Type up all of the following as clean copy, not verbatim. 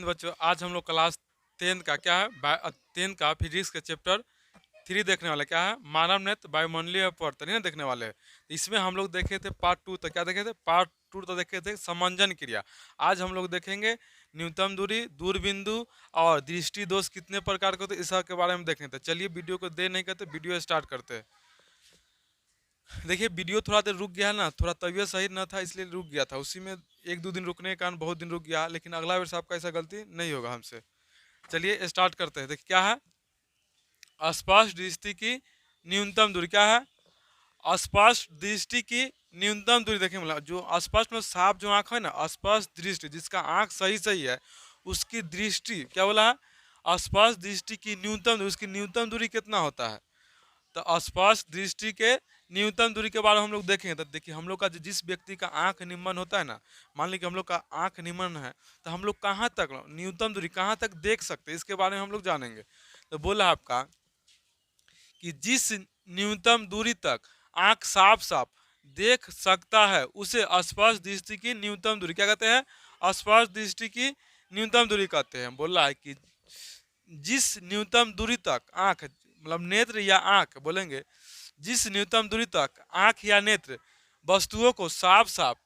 बच्चों, आज हम लोग क्लास 10 का क्या है 10 का फिजिक्स के चैप्टर 3 देखने वाले। क्या है मानव नेत्र वायुमंडलीय अपवर्तन है देखने वाले हैं। इसमें हम लोग देखे थे पार्ट 2 तक। क्या देखे थे? पार्ट 2 तक देखे थे समंजन क्रिया। आज हम लोग देखेंगे न्यूनतम दूरी, दूरबिंदु और दृष्टि दोष कितने प्रकार के होते हैं, इस सब के बारे में देखें। तो चलिए वीडियो को देर नहीं करते, वीडियो स्टार्ट करते हैं। देखिए वीडियो थोड़ा देर रुक गया है ना, थोड़ा तबीयत सही न था इसलिए रुक गया था। उसी में 1-2 दिन रुकने के कारण बहुत दिन रुक गया, लेकिन अगला वर्ष आपका ऐसा गलती नहीं होगा हमसे। चलिए स्टार्ट करते हैं। देखिए क्या है स्पष्ट दृष्टि की न्यूनतम दूरी। क्या है स्पष्ट दृष्टि की न्यूनतम दूरी। देखिए मतलब जो स्पष्ट में साफ जो आंख है ना, स्पष्ट दृष्टि जिसका आंख सही सही है उसकी दृष्टि क्या बोला है स्पष्ट दृष्टि की न्यूनतम दूरी। उसकी न्यूनतम दूरी कितना होता है? तो स्पष्ट दृष्टि के न्यूनतम दूरी के बारे में हम लोग देखेंगे। तो देखिए हम लोग का जिस व्यक्ति का आंख निम्न होता है ना, मान लीजिए हम लोग का आंख निम्न है, तो हम लोग कहाँ तक न्यूनतम दूरी कहाँ तक देख सकते हैं इसके बारे में हम लोग जानेंगे। तो बोला आपका कि जिस न्यूनतम दूरी तक आंख साफ साफ देख सकता है उसे स्पष्ट दृष्टि की न्यूनतम दूरी क्या कहते हैं? स्पष्ट दृष्टि की न्यूनतम दूरी कहते हैं। बोल रहा है कि जिस न्यूनतम दूरी तक आंख मतलब नेत्र या आंख बोलेंगे, जिस न्यूनतम दूरी तक आंख या नेत्र वस्तुओं को साफ साफ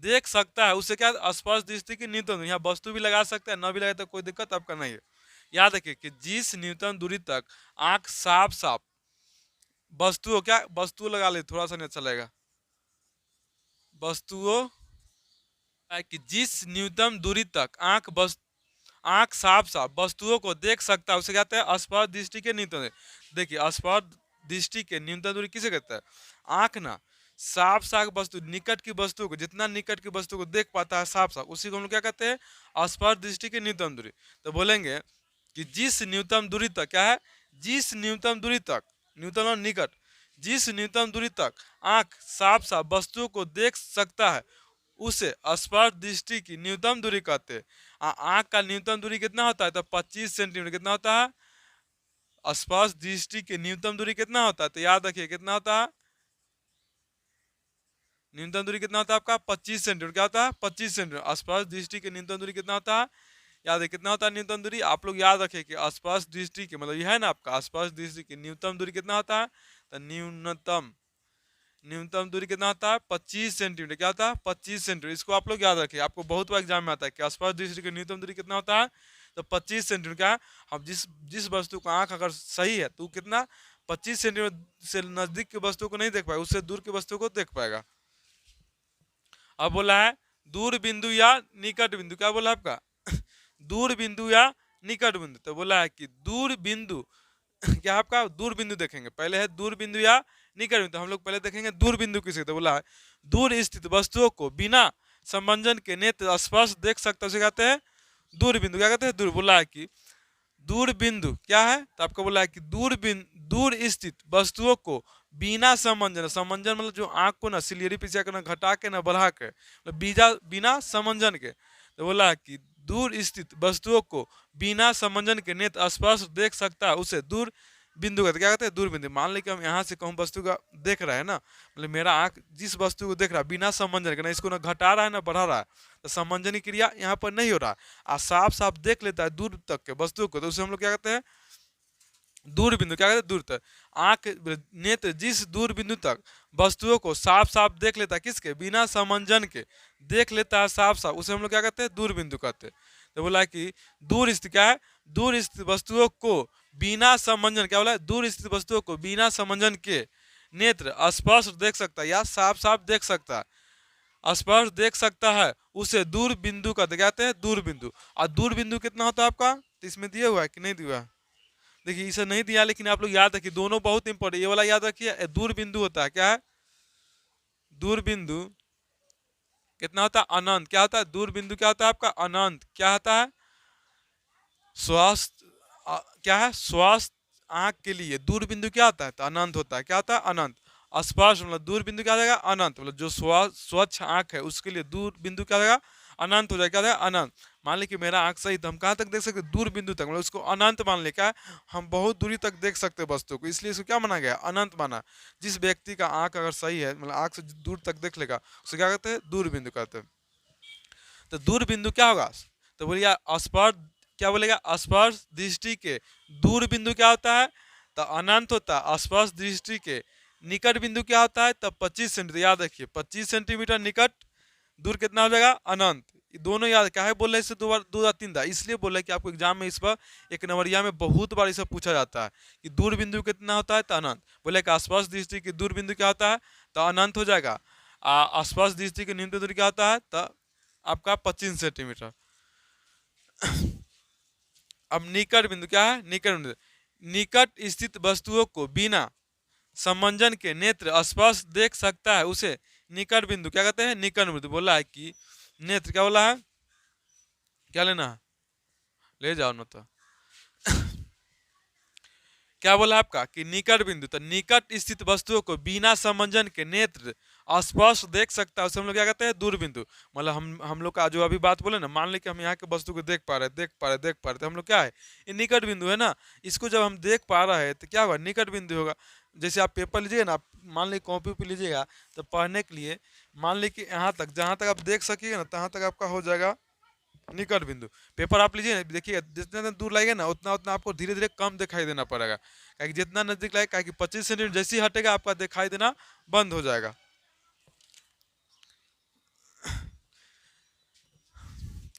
देख सकता है उसे क्या स्पष्ट दृष्टि की न्यूनतम दूरी। यहाँ वस्तु भी लगा सकते हैं, न भी लगे तो कोई दिक्कत आपका नहीं है। याद रखिए कि जिस न्यूनतम दूरी तक आंख साफ साफ वस्तुओं क्या वस्तु लगा ले, थोड़ा सा नहीं अच्छा लगेगा। वस्तुओं कि जिस न्यूनतम दूरी तक आंख साफ साफ वस्तुओं को देख सकता है उसे कहते हैं स्पष्ट दृष्टि के न्यूनतम दूरी। देखिए स्पष्ट दृष्टि के न्यूनतम दूरी किसे कहता है? आंख ना साफ साफ वस्तु निकट की वस्तु को जितना निकट की वस्तु को देख पाता है साफ साफ, उसी को हम लोग क्या कहते हैं स्पष्ट दृष्टि की न्यूनतम दूरी। तो बोलेंगे कि जिस न्यूनतम दूरी तक क्या है, जिस न्यूनतम दूरी तक, न्यूनतम और निकट, जिस न्यूनतम दूरी तक आंख साफ साफ वस्तुओं को देख सकता है उसे स्पष्ट दृष्टि की न्यूनतम दूरी कहते हैं। आंख का न्यूनतम दूरी कितना होता है? तो 25 सेंटीमीटर कितना होता है? स्पष्ट दृष्टि की न्यूनतम दूरी कितना होता है? तो याद रखिए कितना होता है न्यूनतम दूरी कितना होता है आपका? 25 सेंटीमीटर। क्या होता है? 25 सेंटीमीटर। स्पष्ट दृष्टि की न्यूनतम दूरी कितना होता है? याद है कितना होता है न्यूनतम दूरी? आप लोग याद रखिए कि स्पष्ट दृष्टि की मतलब यह है ना आपका स्पष्ट दृष्टि की न्यूनतम दूरी कितना होता है? तो न्यूनतम दूरी कितना होता है? 25 सेंटीमीटर। क्या होता है? 25 सेंटीमीटर। इसको आप लोग याद रखिए, आपको बहुत बार एग्जाम में आता है कि स्पष्ट दृष्टि की न्यूनतम दूरी कितना होता है? तो 25 सेंटीमीटर। क्या है हम जिस वस्तु का आंख अगर सही है तो कितना 25 सेंटीमीटर से नजदीक की वस्तु को नहीं देख पाएगा, उससे दूर की वस्तु को देख पाएगा। अब बोला है दूर बिंदु या निकट बिंदु। क्या बोला आपका? दूर बिंदु या निकट बिंदु। तो बोला है कि दूर बिंदु क्या आपका दूर बिंदु देखेंगे। पहले है दूर बिंदु या निकट बिंदु। हम लोग पहले देखेंगे दूर बिंदु किसे। तो बोला है दूर स्थित वस्तुओं को बिना समंजन के नेत्र स्पष्ट देख सकते उसे कहते हैं दूर बिंदु। क्या कहते हैं? दूर। बोला है कि दूर बिंदु क्या है? तो आपको बोला है कि दूर स्थित वस्तुओं को बिना समंजन, समंजन मतलब जो आंख को ना सिलियरी पीछे ना घटा के ना बढ़ा के मतलब बिना समंजन के। तो बोला है कि दूर स्थित वस्तुओं को बिना समंजन के नेत्र स्पष्ट देख सकता है उसे दूर बिंदु कहते। क्या कहते हैं? दूर बिंदु। मान लीजिए हम यहाँ से कहूँ वस्तु का देख रहे हैं ना, मतलब मेरा आंख जिस वस्तु को देख रहा है बिना समंजन के, ना इसको ना घटा रहा है ना बढ़ा रहा है, तो समंजनी क्रिया यहाँ पर नहीं हो रहा है। साफ साफ देख लेता है दूर तक के वस्तु को, तो उसे हम लोग क्या कहते हैं? दूर बिंदु। क्या कहते हैं? दूर तक। आंख नेत्र जिस दूर बिंदु तक वस्तुओं को साफ साफ देख लेता है, किसके? बिना समंजन के देख लेता है साफ साफ, उसे हम लोग क्या कहते हैं? दूर बिंदु कहते हैं। तो बोला कि दूर स्थित क्या है? दूर स्थित वस्तुओं को बिना समंजन, क्या बोला है? दूर स्थित वस्तुओं को बिना समंजन के नेत्र स्पष्ट देख सकता है या साफ साफ देख सकता है, स्पष्ट देख सकता है उसे दूर बिंदु कहते हैं दूर बिंदु। और दूर बिंदु कितना होता है आपका? तो इसमें दिया हुआ है कि नहीं दिया? देखिए इसे नहीं दिया, लेकिन आप लोग याद रखिए दोनों बहुत इंपॉर्टेंट। ये वाला याद रखिए दूर बिंदु होता है। क्या है? दूर बिंदु कितना होता है? अनंत। क्या होता है? दूर बिंदु क्या होता है आपका? अनंत। क्या होता है? स्वस्थ क्या है? स्वस्थ आंख के लिए दूर बिंदु क्या होता है? तो अनंत होता है। क्या होता है? अनंत। स्पष्ट मतलब दूर बिंदु क्या हो जाएगा? अनंत। मतलब जो स्वच्छ आंख है उसके लिए दूर बिंदु क्या हो जाएगा? अनंत हो जाएगा। क्या हो जाएगा? अनंत। मान ली कि मेरा आंख सही, तो हम कहाँ तक देख सकते हैं? दूर बिंदु तक। मतलब उसको अनंत मान ले। क्या हम बहुत दूरी तक देख सकते हैं वस्तु को, इसलिए इसको क्या माना गया? अनंत माना। जिस व्यक्ति का आंख अगर सही है मतलब आंख से दूर तक देख लेगा उसे क्या कहते हैं? दूर बिंदु कहते हैं। तो दूर बिंदु क्या होगा? तो बोलिए स्पर्श, क्या बोलेगा, स्पर्श दृष्टि के दूर बिंदु क्या होता है, तो अनंत होता है। स्पर्श दृष्टि के निकट बिंदु क्या होता है, तो 25 सेंटीमीटर। याद रखिए 25 सेंटीमीटर निकट, दूर कितना हो जाएगा, अनंत। ये दोनों याद, क्या है बोल रहे इससे 2 बार 3 बार, इसलिए बोल रहे कि आपको एग्जाम में इस पर एक नंबरिया में बहुत बार इसे पूछा जाता है कि दूर बिंदु कितना होता है, तो अनंत। बोले कि आसपास दृष्टि की दूर बिंदु क्या होता है, तो अनंत हो जाएगा। आसपास दृष्टि की न्यूनतम दूरी क्या होता है, तो आपका 25 सेंटीमीटर। अब निकट बिंदु क्या है, निकट बिंदु, निकट स्थित वस्तुओं को बिना समंजन के नेत्र स्पर्श देख सकता है, उसे निकट बिंदु क्या कहते हैं, निकट बिंदु। बोला है कि नेत्र, क्या बोला है, क्या लेना है, ले जाओ ना तो। क्या बोला आपका कि निकट बिंदु, तो निकट स्थित वस्तुओं को बिना समंजन के नेत्र स्पर्श देख सकता है, उसे हम लोग क्या कहते हैं, दूर बिंदु। मतलब हम लोग का जो अभी बात बोले ना, मान ली कि हम यहाँ के वस्तु को देख पा रहे तो हम लोग क्या है, ये निकट बिंदु है ना। इसको जब हम देख पा रहे हैं तो क्या होगा, निकट बिंदु होगा। जैसे आप पेपर लीजिएगा ना, मान ली कॉपी पे लीजिएगा, तो पढ़ने के लिए मान ली कि यहाँ तक, जहाँ तक आप देख सकिएगा ना, तहाँ तक आपका हो जाएगा निकट बिंदु। पेपर आप लीजिए ना, देखिए जितना दूर लगेगा ना, उतना उतना आपको धीरे धीरे कम दिखाई देना पड़ेगा, क्योंकि जितना नजदीक लगेगा, क्योंकि 25 सेंटीमीटर जैसे ही हटेगा आपका दिखाई देना बंद हो जाएगा।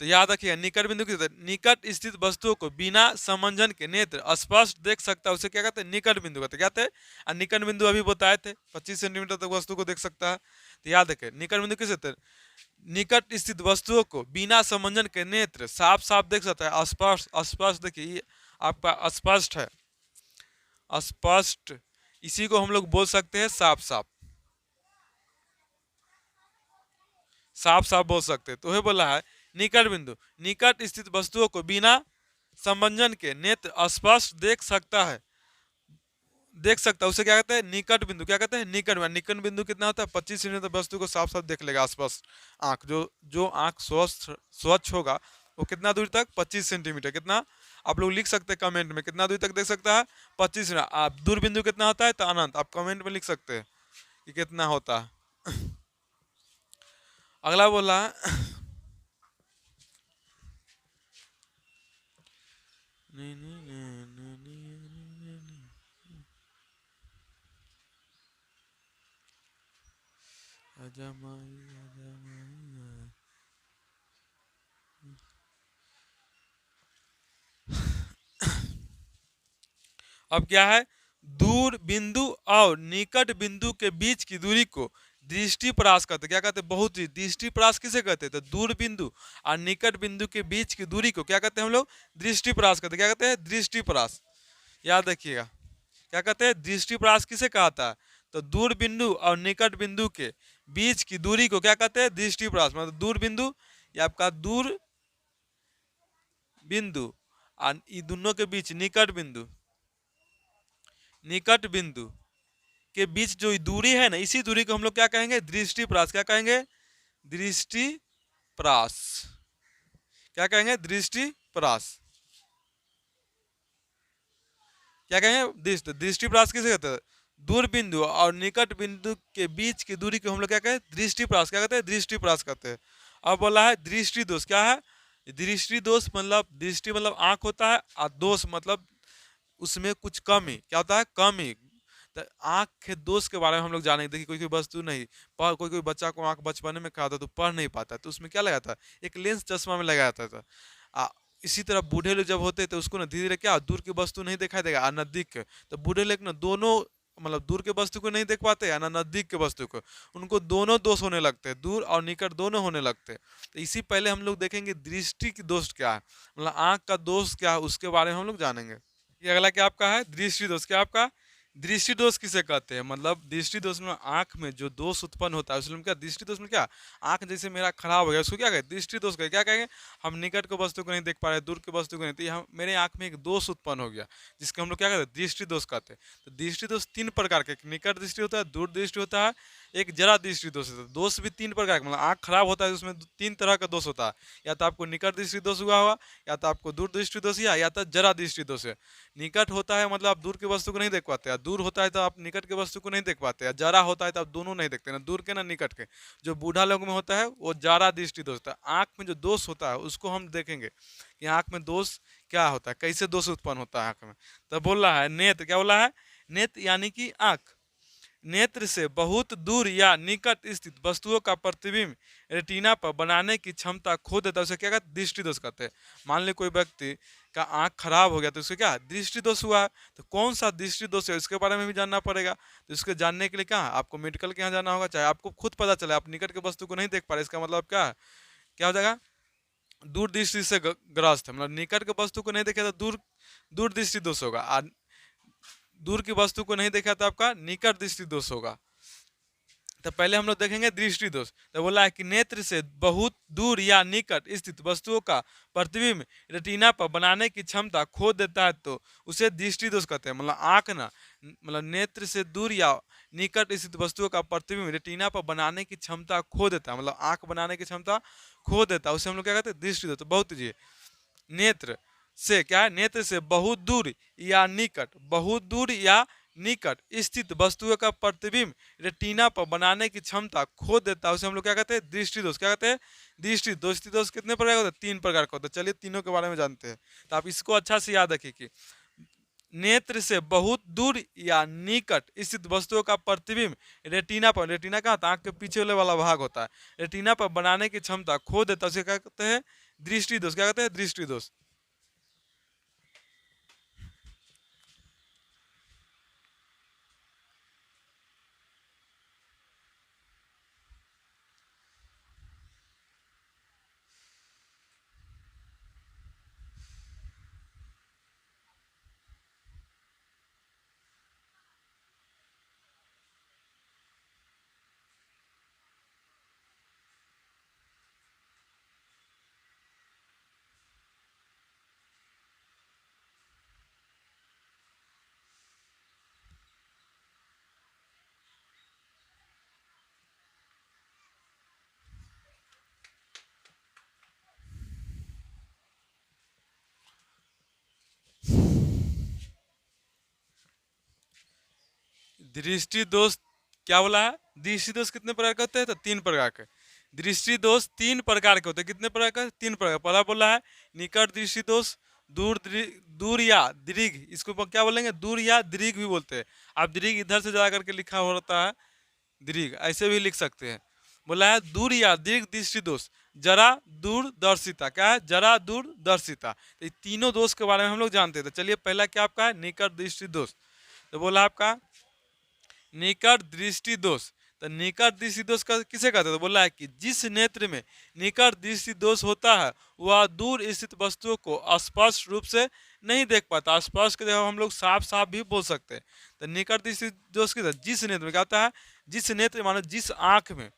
तो याद रखिए निकट बिंदु की, निकट स्थित वस्तुओं को बिना समंजन के नेत्र स्पष्ट देख सकता है, उसे क्या कहते हैं, निकट बिंदु कहते हैं। क्या थे, और निकट बिंदु अभी बताए थे 25 सेंटीमीटर तक वस्तु को देख सकता है। तो याद रखे निकट बिंदु किसे थे, निकट स्थित वस्तुओं को बिना समंजन के नेत्र साफ साफ देख सकता है। स्पष्ट, स्पष्ट देखिए आपका स्पष्ट है, स्पष्ट, इसी को हम लोग बोल सकते हैं साफ साफ, साफ साफ बोल सकते हैं। तो वह बोला है निकट बिंदु, निकट स्थित वस्तुओं को बिना समंजन के नेत्र स्पष्ट देख सकता है, देख सकता है, उसे क्या कहते हैं, निकट बिंदु। क्या कहते हैं, निकट बिंदु। निकट बिंदु कितना होता है, 25 सेंटीमीटर वस्तु को साफ साफ देख लेगा आसपास आंख। जो जो आंख स्वच्छ होगा वो कितना दूर तक, 25 सेंटीमीटर। कितना, आप लोग लिख सकते हैं कमेंट में, कितना दूर तक देख सकता है, 25 सेंटीमीटर। आप दूर बिंदु कितना होता है, तो अनंत। आप कमेंट में लिख सकते हैं कि कितना होता है। अगला बोला नहीं नहीं नहीं नहीं नहीं नहीं आजा माई आजा माई। अब क्या है, दूर बिंदु और निकट बिंदु के बीच की दूरी को दृष्टिपरास कहते हैं। क्या कहते हैं, बहुत ही दृष्टिपरास किसे कहते हैं, तो दूर बिंदु और निकट बिंदु के बीच की दूरी को क्या कहते हैं हम लोग, दृष्टिपरास कहते हैं। क्या कहते हैं, दृष्टिपरास। याद रखिएगा क्या कहते हैं, दृष्टिपरास किसे कहता है, तो दूर बिंदु और निकट बिंदु के बीच की दूरी को क्या कहते हैं, दृष्टिपरास। मतलब दूर बिंदु, या आपका दूर बिंदु और इन दोनों के बीच निकट बिंदु, निकट बिंदु के बीच जो दूरी है ना, इसी दूरी को हम लोग क्या कहेंगे, दृष्टिपरास। क्या कहेंगे, दृष्टिपरास। क्या कहेंगे, दृष्टिपरास। क्या कहेंगे, दृष्टिपरास किसे कहते हैं, दूर बिंदु और निकट बिंदु के बीच की दूरी को हम लोग क्या कहें, दृष्टिपरास। क्या कहते हैं, दृष्टिपरास कहते हैं। अब बोला है दृष्टि दोष। क्या है, दृष्टि दोष मतलब, दृष्टि मतलब आंख होता है, और दोष मतलब उसमें कुछ कमी। क्या होता है, कमी। तो आँख के दोष के बारे में हम लोग जानेंगे। देखिए कोई कोई वस्तु नहीं पढ़, कोई कोई बच्चा को आँख बचपन में क्या होता है, तो पढ़ नहीं पाता, तो उसमें क्या लगाता है, एक लेंस चश्मा में लगाया जाता था। इसी तरह बूढ़े लोग जब होते तो उसको ना धीरे धीरे क्या, दूर की वस्तु नहीं दिखाई देगा, और नजदीक के, तो बूढ़े लोग ना दोनों, मतलब दूर के वस्तु को नहीं देख पाते या ना नजदीक के वस्तु को, उनको दोनों दोष होने लगते हैं, दूर और निकट दोनों होने लगते हैं। तो इसी पहले हम लोग देखेंगे दृष्टि की दोष क्या है, मतलब आँख का दोष क्या है, उसके बारे में हम लोग जानेंगे। ये अगला क्या आपका है, दृष्टि दोष। क्या आपका, दृष्टि दोष किसे कहते हैं, मतलब दृष्टि दोष में आंख में जो दोष उत्पन्न होता है उसमें क्या, दृष्टि दोष में क्या, आंख जैसे मेरा खराब हो गया उसको क्या कहें, दृष्टि दोष कहें। क्या कहेंगे, हम निकट के वस्तु को नहीं देख पा रहे, दूर के वस्तु को नहीं, तो हम मेरे आंख में एक दोष उत्पन्न हो गया, जिसको हम लोग क्या कहते हैं, दृष्टि दोष कहते हैं। तो दृष्टि दोष 3 प्रकार के, निकट दृष्टि होता है, दूर दृष्टि होता है, एक जरा दृष्टि दोष होता है। दोष भी तीन प्रकार का, मतलब आँख खराब होता है उसमें तीन तरह का दोष होता है। या तो आपको निकट दृष्टि दोष हुआ होगा, या तो आपको दूर दृष्टि दोष, या तो जरा दृष्टि दोष है। निकट होता है मतलब आप दूर की वस्तु को नहीं देख पाते, या दूर होता है तो आप निकट के वस्तु को नहीं देख पाते, या जरा होता है तो आप दोनों नहीं देखते, ना दूर के ना निकट के। जो बूढ़ा लोगों में होता है वो जरा दृष्टि दोष होता है। आँख में जो दोष होता है उसको हम देखेंगे कि आँख में दोष क्या होता है, कैसे दोष उत्पन्न होता है आँख में। तो बोल रहा है नेत्र, क्या बोला है, नेत्र यानी कि आँख। नेत्र से बहुत दूर या निकट स्थित वस्तुओं का प्रतिबिंब रेटिना पर बनाने की क्षमता खो देता है, उसे क्या कहते हैं, दृष्टि दोष कहते हैं। मान ली कोई व्यक्ति का आंख खराब हो गया तो उसको क्या दृष्टि दोष हुआ है। तो कौन सा दृष्टि दोष है इसके बारे में भी जानना पड़ेगा। तो इसके जानने के लिए क्या आपको मेडिकल के यहाँ जाना होगा, चाहे आपको खुद पता चले आप निकट के वस्तु को नहीं देख पा रहे, इसका मतलब क्या है, क्या हो जाएगा, दूर दृष्टि से ग्रस्त है। मतलब निकट के वस्तु को नहीं देखे तो दूर दृष्टि दोष होगा, और दूर की वस्तु को नहीं देखा तो आपका निकट दृष्टि दोष होगा। तो पहले हम लोग देखेंगे दृष्टि दोष। तो बोला है कि नेत्र से बहुत दूर या निकट स्थित वस्तुओं का प्रतिबिंब रेटिना पर बनाने की क्षमता खो देता है तो उसे दृष्टि दोष कहते हैं। मतलब आँख ना, मतलब नेत्र से दूर या निकट स्थित वस्तुओं का प्रतिबिंब रेटिना पर बनाने की क्षमता खो देता है, मतलब आँख बनाने की क्षमता खो देता है, उसे हम लोग क्या कहते हैं, दृष्टि दोष। तो बहुत जी, नेत्र से क्या है, नेत्र से बहुत दूर या निकट, बहुत दूर या निकट स्थित वस्तुओं का प्रतिबिंब रेटिना पर बनाने की क्षमता खो देता है, उसे हम लोग क्या कहते हैं, दृष्टि दोष। क्या कहते हैं, दृष्टि दोष। दृष्टि दोष कितने प्रकार का होता है, तीन प्रकार का होता है। चलिए तीनों के बारे में जानते हैं। तो आप इसको अच्छा से याद रखिए कि नेत्र से बहुत दूर या निकट स्थित वस्तुओं का प्रतिबिंब रेटिना पर, रेटिना का आंख के पीछे वाला भाग होता है, रेटिना पर बनाने की क्षमता खो देता है, उसे क्या कहते हैं, दृष्टि दोष। क्या कहते हैं, दृष्टि दोष। दृष्टि दोष क्या बोला है, दृष्टि दोष कितने प्रकार के होते हैं, तो तीन प्रकार के। दृष्टि दोष तीन प्रकार के होते हैं। कितने प्रकार के, तीन प्रकार। पहला बोला है निकट दृष्टि दोष, दूर या दीर्घ, इसको क्या बोलेंगे, दूर या दीर्घ भी बोलते हैं। आप दीर्घ इधर से जा करके लिखा होता है, दीर्घ ऐसे भी लिख सकते हैं। बोला है दूर या दीर्घ दृष्टि दोष, जरा दूरदर्शिता, क्या है, जरा दूरदर्शिता। तो तीनों दोष के बारे में हम लोग जानते हैं। तो चलिए पहला क्या आपका है, निकट दृष्टि दोष। तो बोला आपका निकट दृष्टि दोष। तो निकट दृष्टि दोष का किसे कहते हैं, तो बोला है कि जिस नेत्र में निकट दृष्टि दोष होता है वह दूर स्थित वस्तुओं को स्पष्ट रूप से नहीं देख पाता। स्पष्ट के जगह हम लोग साफ साफ भी बोल सकते हैं। तो निकट दृष्टि दोष किस, जिस नेत्र में क्या होता है, जिस नेत्र मानो जिस आंख में,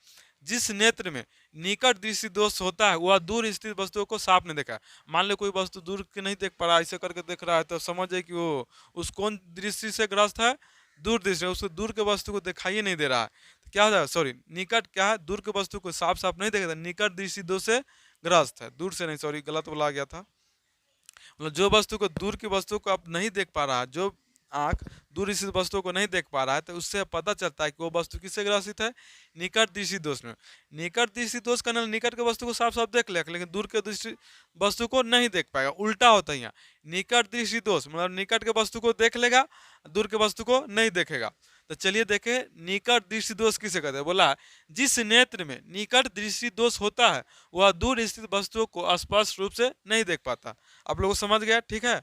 जिस नेत्र में निकट दृष्टि दोष होता है वह दूर स्थित वस्तुओं को साफ नहीं देखा। मान लो कोई वस्तु दूर के नहीं देख पा रहा, ऐसे करके देख रहा है, तो समझ जाए कि वो उस कौन दृष्टि से ग्रस्त है, दूर दृष्टि, उसको दूर के वस्तु को दिखाई नहीं दे रहा है। तो क्या हो जाएगा, सॉरी, निकट क्या है, दूर के वस्तु को साफ साफ नहीं देखेगा, निकट दृष्टि दोष से ग्रस्त है, दूर से नहीं, सॉरी गलत बोला गया था। मतलब जो वस्तु को, दूर की वस्तु को आप नहीं देख पा रहा है, जो आंख दूर स्थित वस्तुओं को नहीं देख पा रहा है, तो उससे पता चलता है कि वो वस्तु किससे ग्रसित है, निकट दृष्टि दोष में। निकट दृष्टि दोष का ना, निकट के वस्तु को साफ साफ देख लेगा लेकिन दूर के दृष्टि वस्तु को नहीं देख पाएगा। उल्टा होता है यहाँ, निकट दृष्टि दोष मतलब निकट के वस्तु को देख लेगा, दूर के वस्तु को नहीं देखेगा। तो चलिए देखें निकट दृष्टि दोष किसे कहते हैं। बोला जिस नेत्र में निकट दृष्टि दोष होता है वह दूर स्थित वस्तुओं को स्पष्ट रूप से नहीं देख पाता। आप लोगों को समझ गया, ठीक है।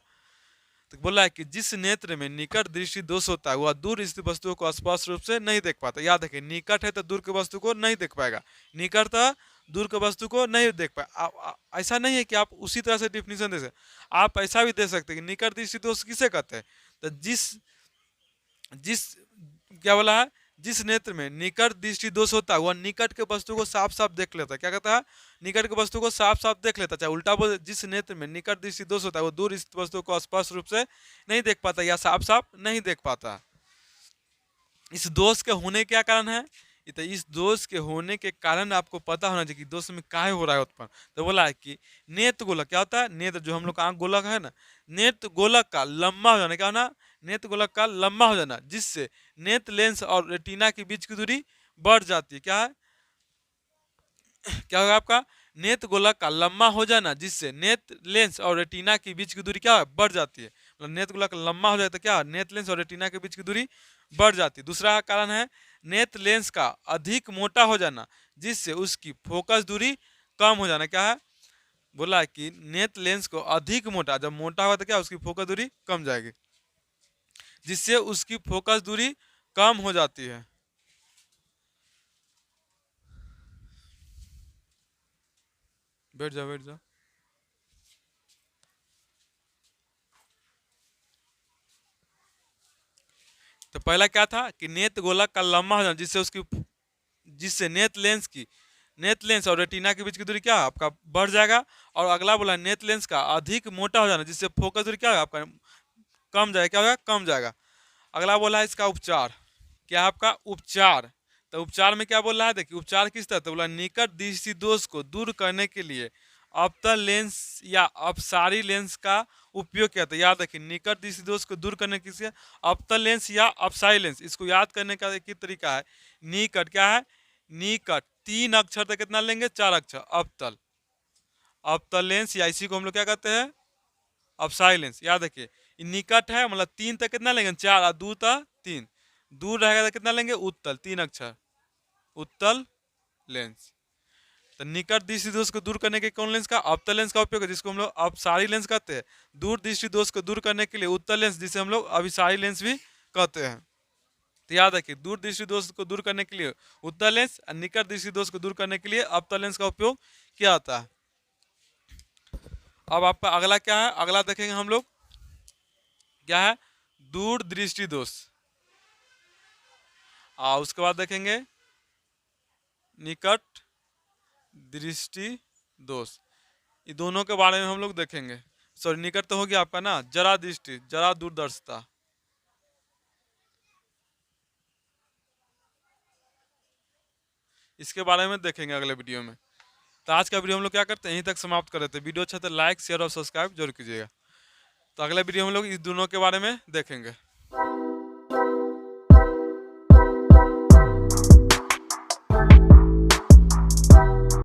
तो बोला है कि जिस नेत्र में निकट दृष्टि दोष होता है वह दूर स्थित वस्तुओं को स्पष्ट रूप से नहीं देख पाता। याद रखिए, निकट है तो दूर के वस्तु को नहीं देख पाएगा, निकट था दूर के वस्तु को नहीं देख पाए। ऐसा नहीं है कि आप उसी तरह से डिफिनीशन दे सकते, आप ऐसा भी दे सकते हैं कि निकट दृष्टि दोष किसे कहते हैं। तो जिस जिस क्या बोला है, जिस नेत्र में निकट दृष्टि दोष होता है वह निकट के वस्तु को साफ साफ देख लेता है। क्या कहता है, निकट के वस्तु को साफ साफ देख लेता है। चाहे उल्टा बोल, जिस नेत्र में निकट दृष्टि दोष होता है वो दूर स्थित वस्तु को स्पष्ट रूप से नहीं देख पाता या साफ साफ नहीं देख पाता। इस दोष के होने क्या कारण है, तो इस दोष के होने के कारण आपको पता होना चाहिए कि दोष में काहे हो रहा है उत्पन्न। तो बोला है कि नेत्र गोलक क्या होता है, नेत्र जो हम लोग का आंख गोलक है ना, नेत्र गोलक का लंबा हो जाना, क्या होना, नेत्र गोलक का लंबा हो जाना, जिससे नेत्र लेंस और रेटिना के बीच की दूरी बढ़ जाती है। क्या है, क्या होगा आपका, नेत्र गोलक का लंबा हो जाना, जिससे नेत्र लेंस और रेटिना के बीच की दूरी क्या है, बढ़ जाती है। मतलब नेत्र गोलक लंबा हो जाए तो क्या, नेत्र लेंस और रेटिना के बीच की दूरी बढ़ जाती है। दूसरा कारण है नेत्र लेंस का अधिक मोटा हो जाना, जिससे उसकी फोकस दूरी कम हो जाना। क्या है, बोला कि नेत्र लेंस को अधिक मोटा, जब मोटा होगा तो क्या, उसकी फोकस दूरी कम जाएगी, जिससे उसकी फोकस दूरी कम हो जाती है। बैठ जाओ बैठ जाओ। तो पहला क्या था कि नेत्र गोलक का लंबा हो जाना, जिससे नेत्र लेंस और रेटिना के बीच की दूरी क्या है, आपका बढ़ जाएगा। और अगला बोला नेत्र लेंस का अधिक मोटा हो जाना, जिससे फोकस दूरी क्या है आपका कम जाएगा, क्या होगा, कम जाएगा। अगला बोला है इसका उपचार, क्या है आपका उपचार। तो उपचार में क्या बोल रहा है, देखिए उपचार किस तरह, तो बोला निकट दृष्टि दोष को दूर करने के लिए अवतल लेंस या अपसारी लेंस का उपयोग किया था। याद रखिए, निकट दृष्टि दोष को दूर करने के लिए अवतल लेंस या अपसारी लेंस, इसको याद करने का एक ही तरीका है, निकट क्या है, निकट 3 अक्षर तक कितना लेंगे, 4 अक्षर, अवतल, अवतल लेंस, या इसी को हम लोग क्या कहते हैं, अपसारी लेंस। याद रखिए, निकट है मतलब 3 तक कितना लेंगे, 4, और दूर तक 3, दूर रहेगा तो कितना लेंगे, उत्तल, 3 अक्षर, उत्तल लेंस। तो निकट दृष्टि दोष को दूर करने के कौन लेंस का, अवतल लेंस का उपयोग है, जिसको हम लोग अपसारी लेंस कहते हैं। दूर दृष्टि दोष को दूर करने के लिए उत्तल लेंस, जिसे हम लोग अभिसारी लेंस भी कहते हैं। तो याद रखिए, दूर दृष्टि दोष को दूर करने के लिए उत्तल लेंस और निकट दृष्टि दोष को दूर करने के लिए अवतल लेंस का उपयोग किया जाता है। अब आपका अगला क्या है, अगला देखेंगे हम लोग, क्या है, दूर दृष्टि दोष, और उसके बाद देखेंगे निकट दृष्टि दोष। ये दोनों के बारे में हम लोग देखेंगे। सॉरी, निकट तो हो गया आपका ना, जरा दृष्टि, जरा दूरदर्शिता। इसके बारे में देखेंगे अगले वीडियो में। तो आज का वीडियो हम लोग क्या करते हैं, यहीं तक समाप्त कर देते हैं। वीडियो अच्छा तो लाइक शेयर और सब्सक्राइब जरूर कीजिएगा। तो अगले वीडियो हम लोग इस दोनों के बारे में देखेंगे।